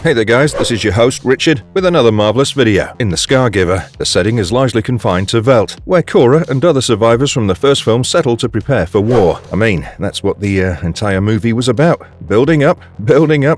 Hey there guys, this is your host Richard with another marvelous video. In the Scargiver, the setting is largely confined to Veldt, where Kora and other survivors from the first film settle to prepare for war. I mean, that's what the entire movie was about. Building up,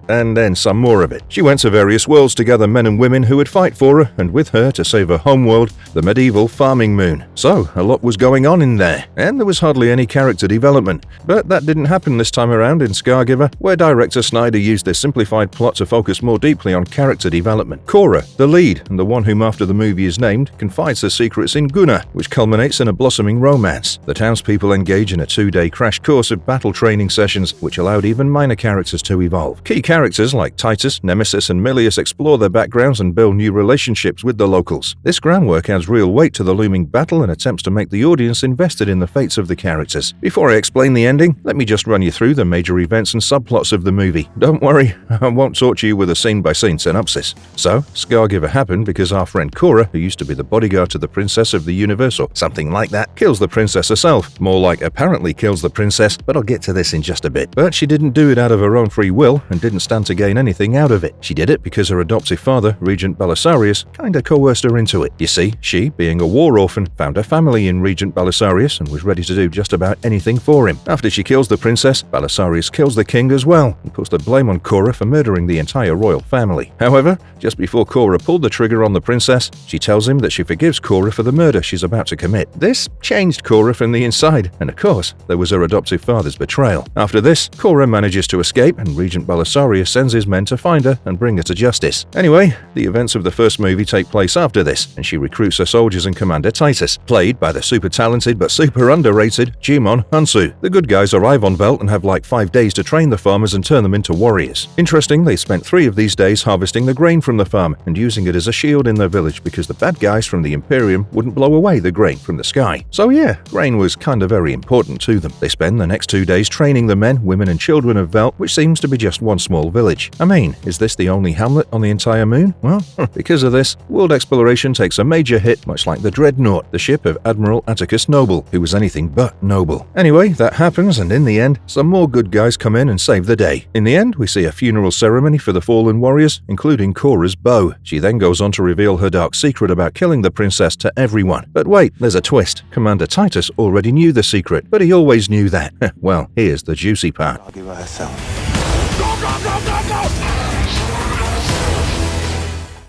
and then some more of it. She went to various worlds to gather men and women who would fight for her, and with her to save her homeworld, the medieval farming moon. So, a lot was going on in there, and there was hardly any character development. But that didn't happen this time around in Scargiver, where director Snyder used this simplified plot to focus more deeply on character development. Kora, the lead, and the one whom after the movie is named, confides her secrets in Gunnar, which culminates in a blossoming romance. The townspeople engage in a 2-day crash course of battle training sessions, which allowed even minor characters to evolve. Key characters like Titus, Nemesis, and Milius explore their backgrounds and build new relationships with the locals. This groundwork adds real weight to the looming battle and attempts to make the audience invested in the fates of the characters. Before I explain the ending, let me just run you through the major events and subplots of the movie. Don't worry, I won't torture you with a scene-by-scene synopsis. So, Scargiver happened because our friend Kora, who used to be the bodyguard to the Princess of the Universe or something like that, kills the princess herself. More like apparently kills the princess, but I'll get to this in just a bit. But she didn't do it out of her own free will and didn't stand to gain anything out of it. She did it because her adoptive father, Regent Belisarius, kinda coerced her into it. You see, she, being a war orphan, found a family in Regent Belisarius and was ready to do just about anything for him. After she kills the princess, Belisarius kills the king as well and puts the blame on Kora for murdering the entire royal family. However, just before Kora pulled the trigger on the princess, she tells him that she forgives Kora for the murder she's about to commit. This changed Kora from the inside, and of course, there was her adoptive father's betrayal. After this, Kora manages to escape, and Regent Belisarius sends his men to find her and bring her to justice. Anyway, the events of the first movie take place after this, and she recruits her soldiers and Commander Titus, played by the super talented but super underrated Jimon Hansu. The good guys arrive on Veldt and have like 5 days to train the farmers and turn them into warriors. Interesting, they spent 3 of these days harvesting the grain from the farm and using it as a shield in their village because the bad guys from the Imperium wouldn't blow away the grain from the sky. So yeah, grain was kinda very important to them. They spend the next 2 days training the men, women and children of Veldt, which seems to be just one small village. I mean, is this the only hamlet on the entire moon? Well, because of this, world exploration takes a major hit, much like the Dreadnought, the ship of Admiral Atticus Noble, who was anything but noble. Anyway, that happens, and in the end, some more good guys come in and save the day. In the end, we see a funeral ceremony for the fallen warriors, including Kora's bow. She then goes on to reveal her dark secret about killing the princess to everyone. But wait, there's a twist. Commander Titus already knew the secret, but he always knew that. Well, here's the juicy part. I'll give her herself.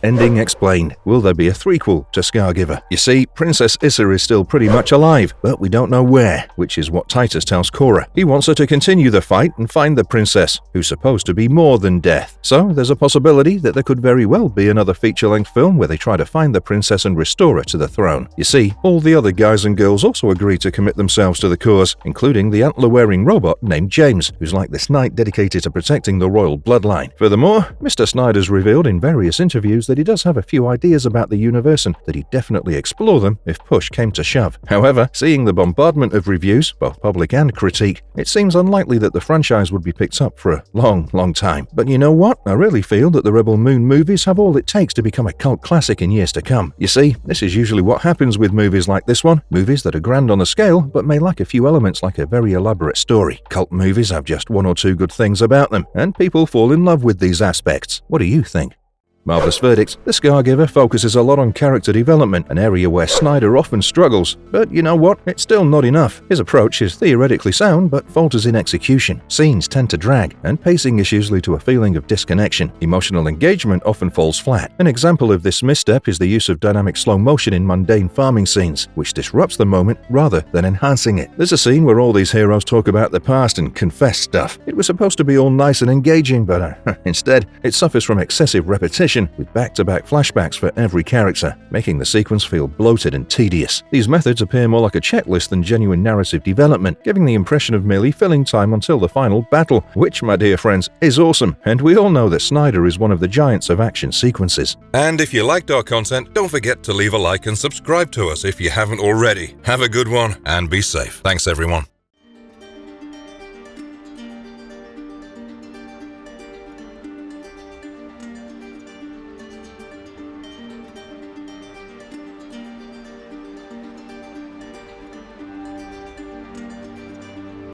Ending explained. Will there be a threequel to Scargiver? You see, Princess Issa is still pretty much alive, but we don't know where, which is what Titus tells Kora. He wants her to continue the fight and find the princess, who's supposed to be more than death. So there's a possibility that there could very well be another feature-length film where they try to find the princess and restore her to the throne. You see, all the other guys and girls also agree to commit themselves to the cause, including the antler-wearing robot named James, who's like this knight dedicated to protecting the royal bloodline. Furthermore, Mr. Snyder's revealed in various interviews that he does have a few ideas about the universe and that he'd definitely explore them if push came to shove. However, seeing the bombardment of reviews, both public and critique, it seems unlikely that the franchise would be picked up for a long time. But you know what? I really feel that the Rebel Moon movies have all it takes to become a cult classic in years to come. You see, this is usually what happens with movies like this one, movies that are grand on the scale but may lack a few elements like a very elaborate story. Cult movies have just 1 or 2 good things about them, and people fall in love with these aspects. What do you think? Marvelous verdict. The Scargiver focuses a lot on character development, an area where Snyder often struggles. But you know what? It's still not enough. His approach is theoretically sound, but falters in execution. Scenes tend to drag, and pacing issues lead to a feeling of disconnection. Emotional engagement often falls flat. An example of this misstep is the use of dynamic slow motion in mundane farming scenes, which disrupts the moment rather than enhancing it. There's a scene where all these heroes talk about the past and confess stuff. It was supposed to be all nice and engaging, but instead, it suffers from excessive repetition with back-to-back flashbacks for every character, making the sequence feel bloated and tedious. These methods appear more like a checklist than genuine narrative development, giving the impression of merely filling time until the final battle, which, my dear friends, is awesome, and we all know that Snyder is one of the giants of action sequences. And if you liked our content, don't forget to leave a like and subscribe to us if you haven't already. Have a good one and be safe. Thanks everyone.